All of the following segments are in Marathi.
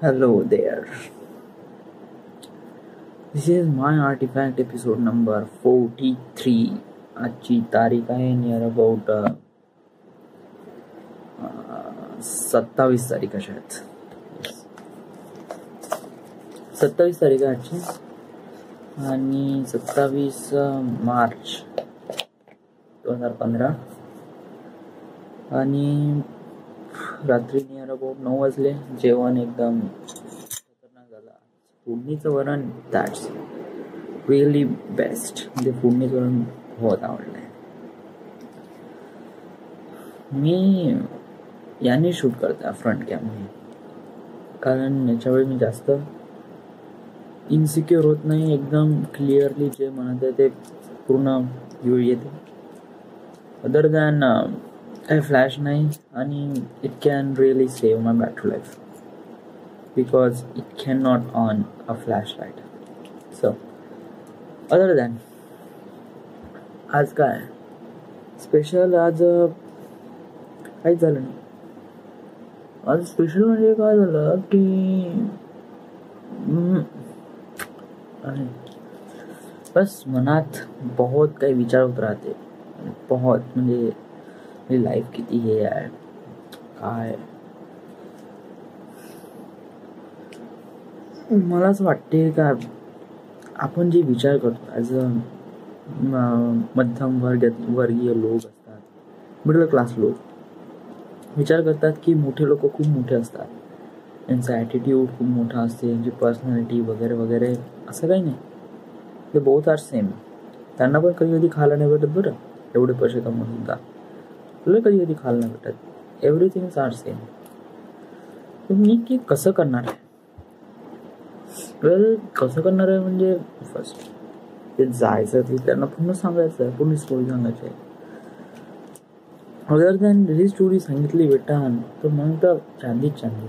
Hello there. This is my artifact episode number 43. आजची तारीख आहे नियर अबाउट 27 तारीख आहे शायद. 27 तारीख आहे आजची आणि 27 मार्च 2015 आणि रात्री नियर अबाउट 9 वाजले. जेवण एकदम खतरनाक झालं. फोडणीचं वरण दॅट्स रिअली बेस्ट. म्हणजे फोडणीचं वरण बहुत आवडलं आहे. मी याने शूट करते फ्रंट कॅमने, कारण याच्यावेळी मी जास्त इन्सिक्युअर होत नाही. एकदम क्लिअरली जे म्हणत आहे ते पूर्ण व्ह्यू येते. अदर दॅन काही फ्लॅश नाही आणि it can really save my battery life because it can not on a flash light. So other than आज काय स्पेशल, आज काहीच झालं नाही. आज स्पेशल म्हणजे काय झालं की बस मनात बहुत काही विचार होत राहते. बहुत म्हणजे लाईफ किती हे आहे काय. मला असं वाटते का आपण जे विचार करतो ॲज अ मध्यम वर्गीय लोक असतात, मिडल क्लास लोक विचार करतात की मोठे लोक खूप मोठे असतात, त्यांचा ॲटिट्यूड खूप मोठा असते, त्यांची पर्सनॅलिटी वगैरे वगैरे. असं काही नाही. ते बोथ आर सेम. त्यांना पण कधी कधी खायला नाही भेटत बरं, एवढे पैसे कमवून सुद्धा तुला कधी कधी खायला नाही भेटत. Everything is are same. मी की कसं करणार आहे, वेल कसं करणार आहे म्हणजे फर्स्ट ते जायचं, ते त्यांना पूर्ण सांगायचं आहे, पूर्ण स्टोरी सांगायची आहे. अदर दॅन ही स्टोरी सांगितली बेटा तर मग तर चांदीच चांदी.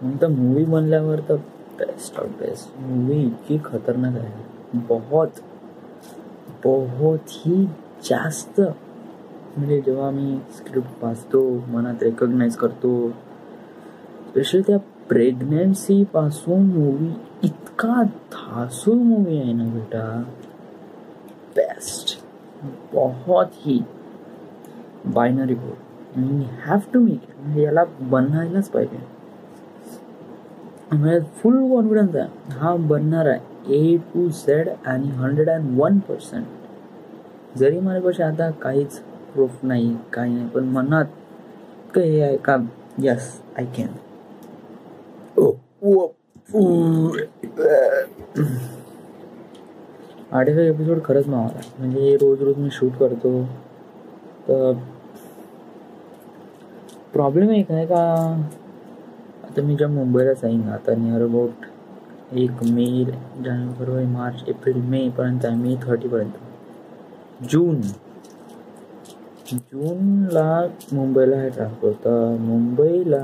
मग तर मूवी बनल्यावर तर बेस्ट ऑफ बेस्ट. मूवी इतकी खतरनाक आहे, बहुत बहुत ही जास्त. म्हणजे जेव्हा मी स्क्रिप्ट वाचतो मनात रेकग्नाइज करतो, स्पेशली त्या प्रेग्नन्सी पासून मूवी इतका धासूळ मूवी आहे ना बेटा, बेस्ट. बहुत ही बायनरी बोर्ड आणि हॅव टू मेक इट. म्हणजे याला बनायलाच पाहिजे. म्हणजे फुल कॉन्फिडन्स आहे हा बनणार आहे A to Z आणि 101%. जरी माझ्यापाशी आता काहीच प्रूफ नाही, काही नाही, पण मनात काही आहे का यस आय कॅन. आठवे एपिसोड खरंच मावाला. म्हणजे रोज रोज मी शूट करतो तर प्रॉब्लेम एक आहे का, आता मी जेव्हा मुंबईला जाईन आता नियर अबाउट 1 मे, जानेवारी, फेब्रुवारी, मार्च, एप्रिल, मे पर्यंत आहे. मे 30 पर्यंत. जूनला मुंबईला हे ट्रान्सफर. तर मुंबईला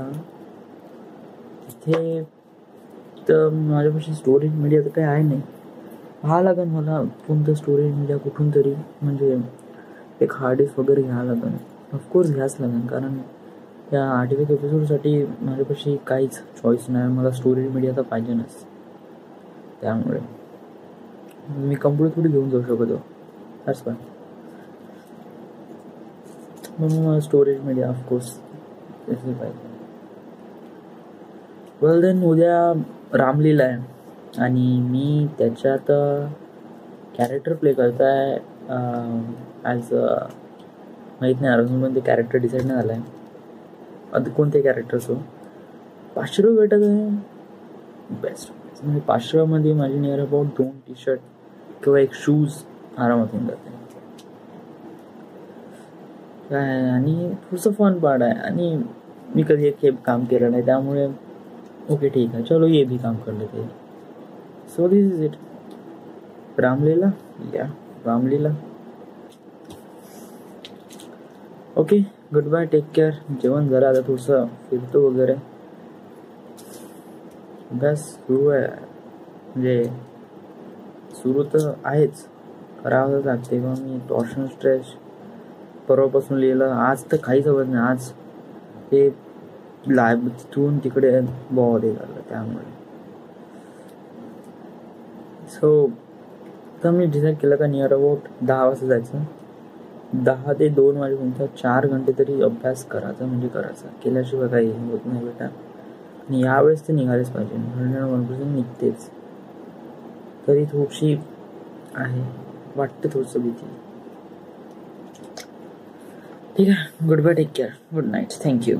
इथे तर माझ्यापाशी स्टोरेज मीडिया तर काही आहे नाही. पाहा लागेल मला कोणतं स्टोरेज मीडिया कुठून तरी, म्हणजे एक हार्ड डिस्क वगैरे घ्यावं लागेल. ऑफकोर्स घ्यावंच लागेल, कारण त्या 8व्या एपिसोडसाठी माझ्यापाशी काहीच चॉईस नाही. मला स्टोरेज मीडिया तर पाहिजेच. त्यामुळे मी कम्प्युटर थोडी घेऊन जाऊ शकतो, दॅट्स वाय. म्हणून मला स्टोरेज मीडिया ऑफकोर्स पाहिजे. वेल देन उद्या रामलीला आहे आणि मी त्याच्यात कॅरेक्टर प्ले करत आहे ॲज माहीत नाही अजून पण ते कॅरेक्टर डिसाईड नाही झालं आहे. आता कोणते कॅरेक्टर असो. 500 रुपये भेटत आहे, बेस्ट. म्हणजे 500 रुपयामध्ये माझी नियर अबाउट 2 टी-शर्ट किंवा एक शूज आरामात होऊन जाते काय. आणि थोडंसं फन पार्ट आहे आणि मी कधी एक हे काम केलं नाही, त्यामुळे ओके ठीक आहे, चलो ये भी काम कर लेते. So this is it. Ramlila या Ramlila. Okay, good bye, take care. जेवण जरा आता थोडंसं फिरतो वगैरे. अभ्यास सुरू आहे, म्हणजे सुरू तर आहेच, करावंच लागते. मग मी टॉर्शन स्ट्रेच परवापासून लिहिलं. आज तर काहीच हवं नाही. आज ते लाईव्ह तिथून तिकडे बहुत हे झालं त्यामुळे. सो तर मी डिसाईड केलं का नियर अबाउट 10 वाजता जायचं. 10 ते 2 वाजेपर्यंत 4 घंटे तरी अभ्यास करायचा म्हणजे करायचा. केल्याशिवाय काही होत नाही बेटा. आणि यावेळेस ते निघालेच पाहिजे. 100% निघतेच. तरी थोडीशी आहे, वाटतं थोडंसं भीती. ठीक आहे. Good bye, take care, good night, thank you.